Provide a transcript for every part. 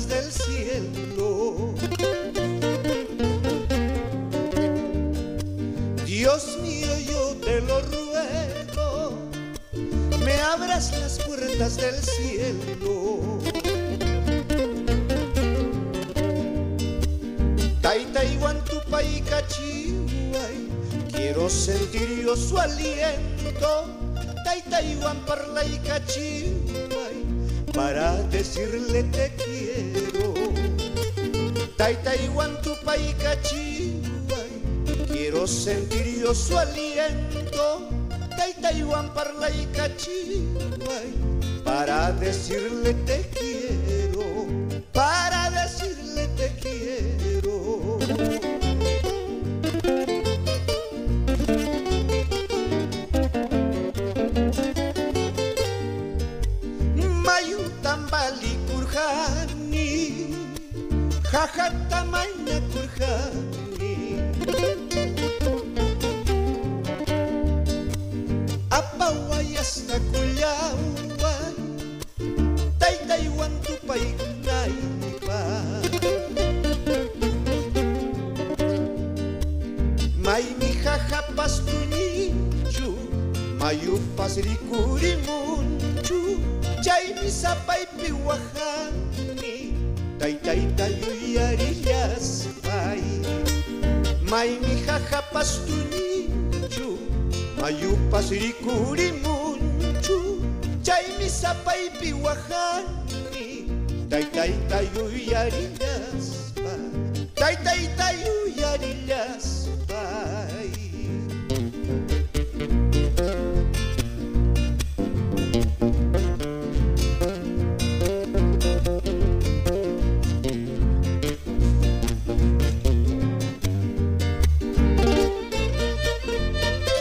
puertas del cielo. Dios mío, yo te lo ruego, me abras las puertas del cielo. Taitaihuantupay cachihuay, quiero sentir yo su aliento. Taitaihuamparlay cachihuay, para decirle te quiero. Taitaihuantupay cachihuay, quiero sentir yo su aliento. Taitaihuamparlay cachihuay, para decirle te quiero, para decirle te quiero. Mayutambali kurjani, jajatamaina kurjani. Apaway hasta Cuyaway, Taitaihuantupay naipa. May mi jajapas tuninchu, mayupas rikurimunchu. Chay mi sapay piwahani, Taitayuyarilyas pay. May mi jajapas tuninchu, mayupas rikurimunchu. Chay mi sapay piwahani, Taitayuyarilyas pay. Taitayuyarilyas pay.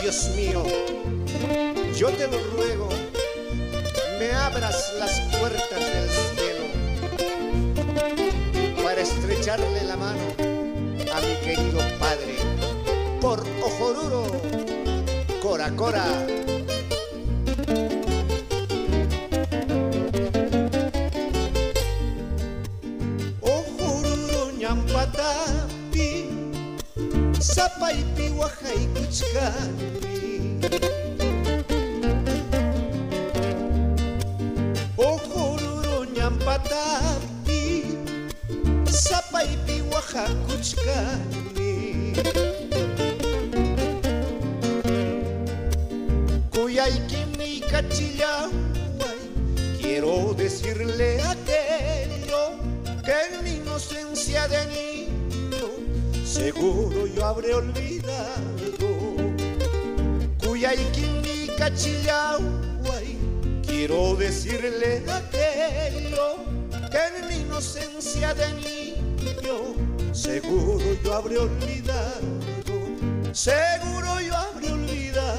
Dios mío, yo te lo ruego, me abras las puertas del cielo para estrecharle la mano a mi querido padre. Por Ojoruro, Cora Cora. Ojoruro ñampatapi, sapaypi wajay kuchkani. Ojoruro ñampatapi, sapaypi wajay kuchkani. Kuyaykimi kachillaway, quiero decirle aquello que en mi inocencia de niño seguro yo habré olvidado. Kuyaykimi kachillaway, quiero decirle aquello que en mi inocencia de niño seguro yo habré olvidado. Seguro yo habré olvidado.